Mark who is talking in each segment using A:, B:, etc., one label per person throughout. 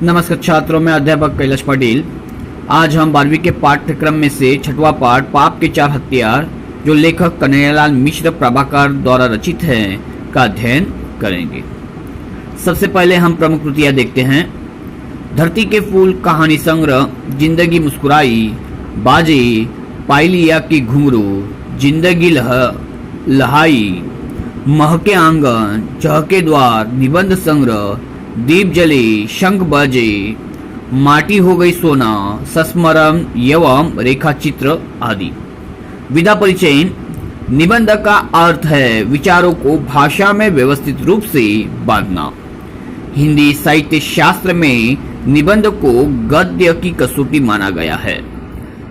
A: नमस्कार छात्रों, मैं अध्यापक कैलाश पाटिल। आज हम 12वीं के पाठ्यक्रम में से छठवां पाठ पाप के 4 हथियार, जो लेखक कन्हैयालाल मिश्र प्रभाकर द्वारा रचित है, का अध्ययन करेंगे। सबसे पहले हम प्रमुख कृतियां देखते हैं। धरती के फूल कहानी संग्रह, जिंदगी मुस्कुराई, बाजे, पायलिया की घुंघरू, जिंदगी लहाई, महके आंगन, चहके द्वार, निबंध संग्रह, दीप जले, शंख बजे, माटी हो गई सोना, सस्मरण एवं रेखा चित्र आदि। विधा परिचय। निबंध का अर्थ है विचारों को भाषा में व्यवस्थित रूप से बांधना। हिंदी साहित्य शास्त्र में निबंध को गद्य की कसौटी माना गया है।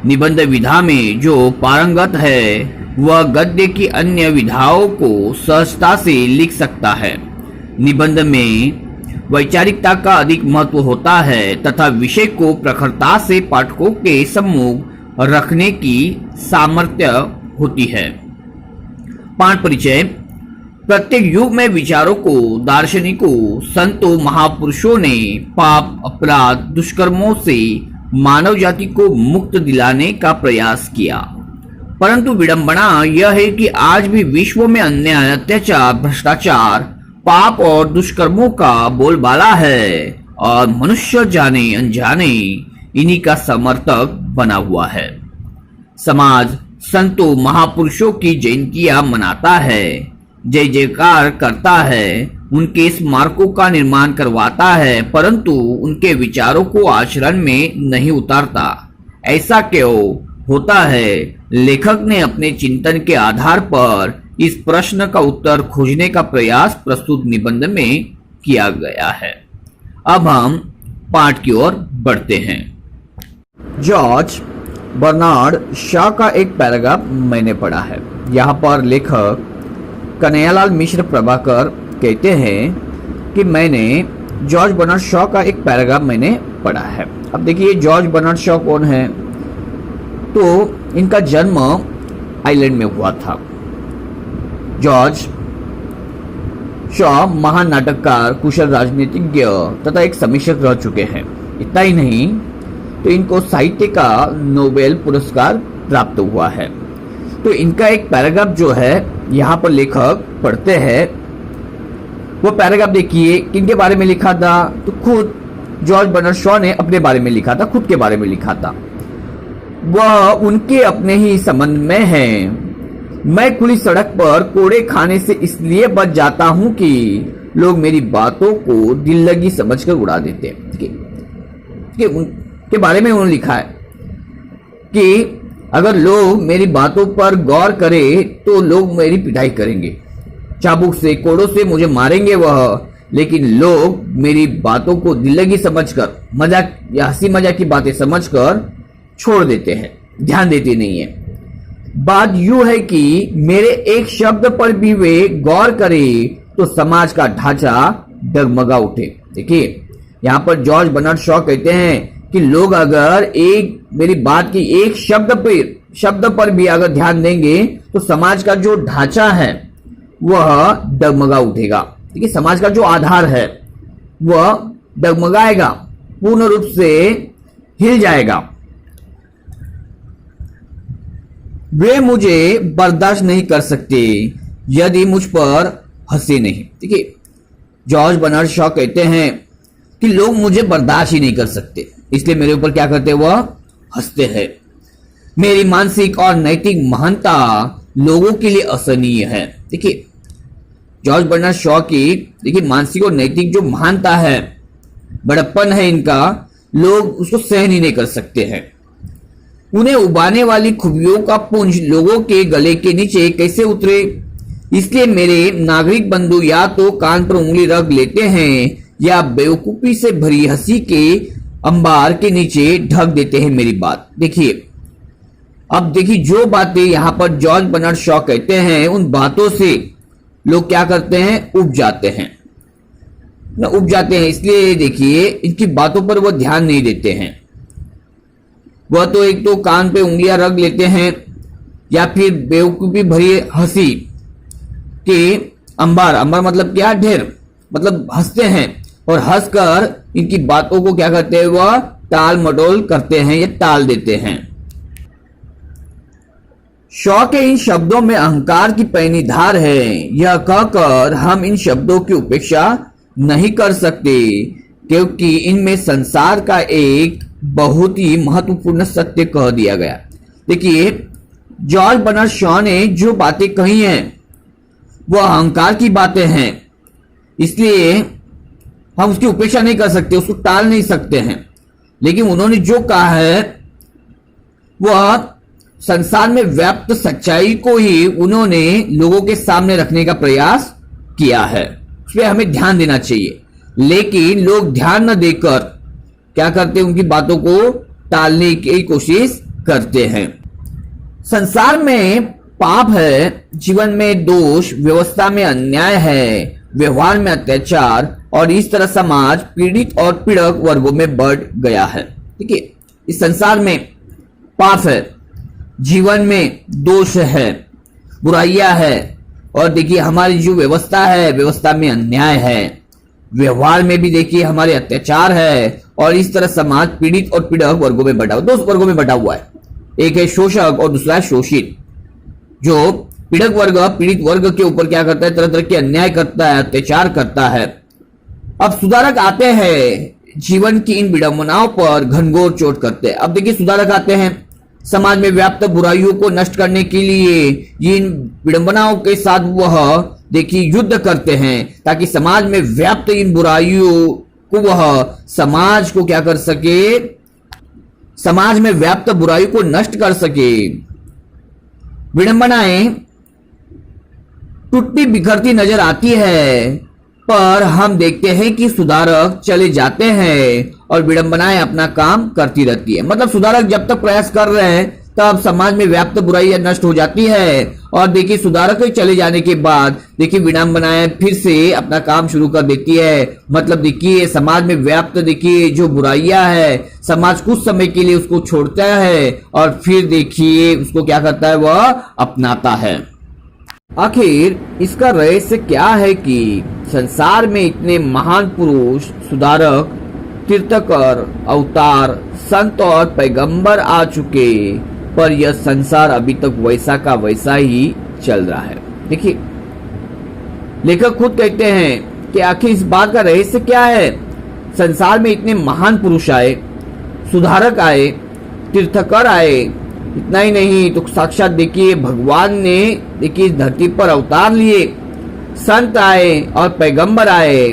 A: निबंध विधा में जो पारंगत है वह गद्य की अन्य विधाओं को सहजता से लिख सकता है। निबंध में वैचारिकता का अधिक महत्व होता है तथा विषय को प्रखरता से पाठकों के सम्मुख रखने की सामर्थ्य होती है। पाठ परिचय। प्रत्येक युग में विचारों को, दार्शनिकों, संतों, महापुरुषों ने पाप, अपराध, दुष्कर्मों से मानव जाति को मुक्त दिलाने का प्रयास किया, परंतु विडंबना यह है कि आज भी विश्व में अन्याय, अत्याचार, भ्रष्टाचार, पाप और दुष्कर्मों का बोलबाला है और मनुष्य जाने अनजाने इन्हीं का समर्थक बना हुआ है। समाज संतों, महापुरुषों की जयंतियां मनाता है, जय जयकार करता है, उनके स्मारकों का निर्माण करवाता है, परंतु उनके विचारों को आचरण में नहीं उतारता। ऐसा क्यों होता है? लेखक ने अपने चिंतन के आधार पर इस प्रश्न का उत्तर खोजने का प्रयास प्रस्तुत निबंध में किया गया है। अब हम पाठ की ओर बढ़ते हैं। जॉर्ज बर्नार्ड शॉ का एक पैराग्राफ मैंने पढ़ा है। यहाँ पर लेखक कन्हैयालाल मिश्र प्रभाकर कहते हैं कि मैंने जॉर्ज बर्नार्ड शॉ का एक पैराग्राफ मैंने पढ़ा है। अब देखिए जॉर्ज बर्नार्ड शॉ कौन है? तो इनका जन्म आयरलैंड में हुआ था। जॉर्ज शॉ महान नाटककार, कुशल राजनीतिज्ञ तथा एक समीक्षक रह चुके हैं। इतना ही नहीं, तो इनको साहित्य का नोबेल पुरस्कार प्राप्त हुआ है। तो इनका एक पैराग्राफ जो है यहाँ पर लेखक पढ़ते हैं। वो पैराग्राफ देखिए किनके बारे में लिखा था? तो खुद जॉर्ज बर्नार्ड शॉ ने अपने बारे में लिखा था, खुद के बारे में लिखा था। वह उनके अपने ही संबंध में है। मैं खुली सड़क पर कोड़े खाने से इसलिए बच जाता हूं कि लोग मेरी बातों को दिल लगी समझकर उड़ा देते हैं। उनके बारे में उन्होंने लिखा है कि अगर लोग मेरी बातों पर गौर करें तो लोग मेरी पिटाई करेंगे, चाबुक से, कोड़ों से मुझे मारेंगे वह, लेकिन लोग मेरी बातों को दिल लगी समझकर, मजाक या हंसी मजाक की बातें समझकर छोड़ देते हैं, ध्यान देते नहीं है। बात यूं है कि मेरे एक शब्द पर भी वे गौर करें तो समाज का ढांचा डगमगा उठे। देखिए यहाँ पर जॉर्ज बर्नार्ड शॉ कहते हैं कि लोग अगर मेरी बात की एक शब्द पर भी अगर ध्यान देंगे तो समाज का जो ढांचा है वह डगमगा उठेगा। देखिए समाज का जो आधार है वह डगमगाएगा, पूर्ण रूप से हिल जाएगा। वे मुझे बर्दाश्त नहीं कर सकते यदि मुझ पर हंसे नहीं। देखिए जॉर्ज बर्नार्ड शॉ कहते हैं कि लोग मुझे बर्दाश्त ही नहीं कर सकते, इसलिए मेरे ऊपर क्या करते हैं? वह हंसते हैं। मेरी मानसिक और नैतिक महानता लोगों के लिए असहनीय है। देखिए जॉर्ज बर्नार्ड शॉ की देखिए मानसिक और नैतिक जो महानता है, बड़प्पन है इनका, लोग उसको सहन ही नहीं कर सकते हैं। उन्हें उबाने वाली खूबियों का पुंज लोगों के गले के नीचे कैसे उतरे? इसलिए मेरे नागरिक बंधु या तो कान पर उंगली रख लेते हैं या बेवकूफी से भरी हंसी के अंबार के नीचे ढक देते हैं मेरी बात। देखिए अब देखिए जो बातें यहाँ पर जॉर्ज बर्नार्ड शॉ कहते हैं, उन बातों से लोग क्या करते हैं? उब जाते हैं। इसलिए देखिए इनकी बातों पर वो ध्यान नहीं देते हैं। वह तो एक तो कान पे उंगलियां रख लेते हैं या फिर बेवकूफी भरी हंसी के अंबार मतलब क्या? ढेर, मतलब हंसते हैं और हंसकर इनकी बातों को क्या करते हैं, वह टाल मटोल करते हैं या टाल देते हैं। शॉ के इन शब्दों में अहंकार की पैनी धार है, यह कहकर हम इन शब्दों की उपेक्षा नहीं कर सकते, क्योंकि इनमें संसार का एक बहुत ही महत्वपूर्ण सत्य कह दिया गया। देखिए, जॉर्ज बर्नार्ड शॉ ने जो बातें कही हैं वह अहंकार की बातें हैं, इसलिए हम उसकी उपेक्षा नहीं कर सकते, उसको टाल नहीं सकते हैं। लेकिन उन्होंने जो कहा है वह संसार में व्याप्त सच्चाई को ही उन्होंने लोगों के सामने रखने का प्रयास किया है, उस पर हमें ध्यान देना चाहिए। लेकिन लोग ध्यान न देकर क्या करते हैं, उनकी बातों को टालने की कोशिश करते हैं। संसार में पाप है, जीवन में दोष, व्यवस्था में अन्याय है, व्यवहार में अत्याचार, और इस तरह समाज पीड़ित और पीड़क वर्गों में बढ़ गया है। देखिए, इस संसार में पाप है, जीवन में दोष है, बुराइयां है, और देखिए हमारी जो व्यवस्था है, व्यवस्था में अन्याय है, व्यवहार में भी देखिए हमारे अत्याचार है, और इस तरह समाज पीड़ित और पीड़क वर्गों में बटा हुआ, दो वर्गों में बटा हुआ है। एक है शोषक और दूसरा है शोषित। जो पीड़क वर्ग पीड़ित वर्ग के ऊपर क्या करता है, तरह तरह के अन्याय करता है, अत्याचार करता है। अब सुधारक आते हैं, जीवन की इन विडंबनाओं पर घनघोर चोट करते हैं। अब देखिए, सुधारक आते हैं, समाज में व्याप्त बुराइयों को नष्ट करने के लिए इन विडंबनाओं के साथ वह देखिए युद्ध करते हैं, ताकि समाज में व्याप्त इन बुराइयों को वह समाज को क्या कर सके, समाज में व्याप्त बुराइयों को नष्ट कर सके। विडंबनाएं टूटती बिखरती नजर आती है, पर हम देखते हैं कि सुधारक चले जाते हैं और विडंबनाएं अपना काम करती रहती है। मतलब सुधारक जब तक प्रयास कर रहे हैं तब समाज में व्याप्त बुराई नष्ट हो जाती है, और देखिए सुधारक के चले जाने के बाद देखिए विडंबनाएं फिर से अपना काम शुरू कर देती है। मतलब देखिए समाज में व्याप्त देखिए जो बुराइयां है, समाज कुछ समय के लिए उसको छोड़ता है और फिर देखिए उसको क्या करता है, वह अपनाता है। आखिर इसका रहस्य क्या है कि संसार में इतने महान पुरुष, सुधारक, तीर्थकर, अवतार, संत और पैगंबर आ चुके, पर यह संसार अभी तक वैसा का वैसा ही चल रहा है। देखिए, लेखक खुद कहते हैं कि आखिर इस बात का रहस्य क्या है। संसार में इतने महान पुरुष आए, सुधारक आए, तीर्थकर आए, इतना ही नहीं तो साक्षात देखिए भगवान ने देखिए इस धरती पर अवतार लिए, संत आए और पैगंबर आए,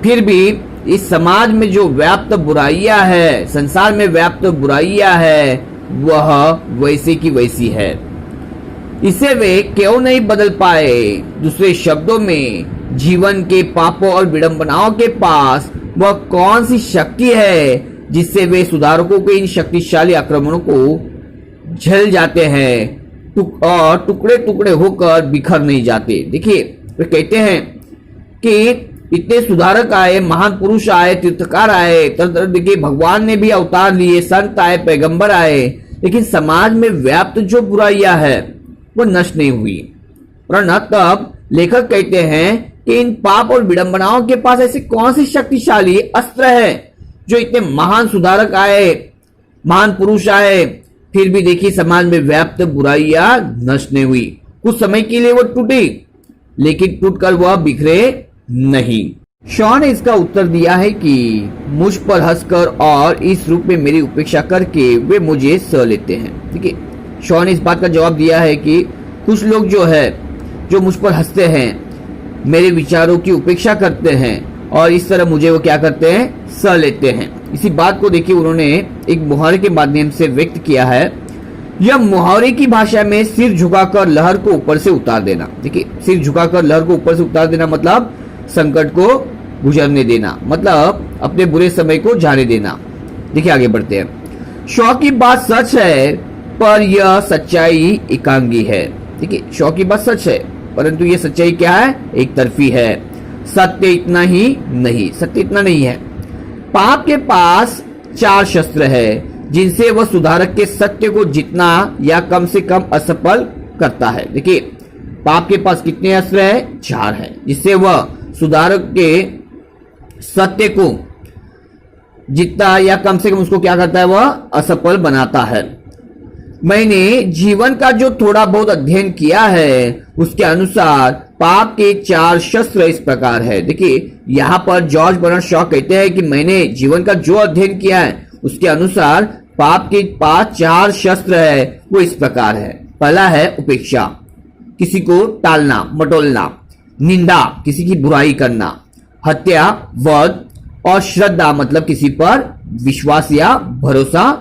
A: फिर भी इस समाज में जो व्याप्त बुराइयां है, संसार में व्याप्त बुराइयां है, वह वैसी की वैसी है। इसे वे क्यों नहीं बदल पाए? दूसरे शब्दों में, जीवन के पापों और विडंबनाओं के पास वह कौन सी शक्ति है जिससे वे सुधारकों के इन शक्तिशाली आक्रमणों को झेल जाते हैं और टुकड़े टुकड़े होकर बिखर नहीं जाते। देखिए, वे कहते हैं कि इतने सुधारक आए, महान पुरुष आए, तीर्थकार आए, तरह देखिए भगवान ने भी अवतार लिए, संत आए, पैगंबर आए, लेकिन समाज में व्याप्त जो बुराइयां है वो नष्ट नहीं हुई। वरना तब लेखक कहते हैं कि इन पाप और विडंबनाओं के पास ऐसे कौन सी शक्तिशाली अस्त्र है जो इतने महान सुधारक आए, महान पुरुष आए, फिर भी देखिए समाज में व्याप्त बुराइयां नष्ट नहीं हुई। कुछ समय के लिए वो टूटी, लेकिन टूटकर वह बिखरे नहीं। शॉ ने इसका उत्तर दिया है कि मुझ पर हंसकर और इस रूप में मेरी उपेक्षा करके वे मुझे सह लेते हैं। देखिए, शॉ ने इस बात का जवाब दिया है कि कुछ लोग जो है, जो मुझ पर हंसते हैं, मेरे विचारों की उपेक्षा करते हैं और इस तरह मुझे वो क्या करते हैं, सह लेते हैं। इसी बात को देखिए उन्होंने एक मुहावरे के माध्यम से व्यक्त किया है। यह मुहावरे की भाषा में सिर झुकाकर लहर को ऊपर से उतार देना। देखिए, सिर झुकाकर लहर को ऊपर से उतार देना मतलब संकट को गुजरने देना, मतलब अपने बुरे समय को जाने देना। देखिए, आगे बढ़ते हैं। शॉ की बात सच है, पर यह सच्चाई एकांगी है। देखिए, शॉ की बात सच है, परंतु यह सच्चाई क्या है, एक तरफी है। सत्य इतना ही नहीं, सत्य इतना नहीं है। पाप के पास 4 शस्त्र है जिनसे वह सुधारक के सत्य को जितना या कम से कम असफल करता है। देखिए, पाप के पास कितने अस्त्र है, 4 है, जिससे वह सुधारक के सत्य को जीतता है या कम से कम उसको क्या करता है, वह असफल बनाता है। मैंने जीवन का जो थोड़ा बहुत अध्ययन किया है उसके अनुसार पाप के 4 शस्त्र इस प्रकार है। देखिए यहाँ पर जॉर्ज बर्नार्ड शॉ कहते हैं कि मैंने जीवन का जो अध्ययन किया है उसके अनुसार पाप के 4 शस्त्र है वो इस प्रकार है। पहला है उपेक्षा, किसी को टालना मटोलना, निंदा, किसी की बुराई करना, हत्या, वध, और श्रद्धा मतलब किसी पर विश्वास या भरोसा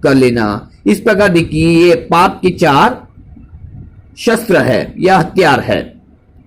A: कर लेना। इस प्रकार देखिए ये पाप के 4 शस्त्र है या हथियार है।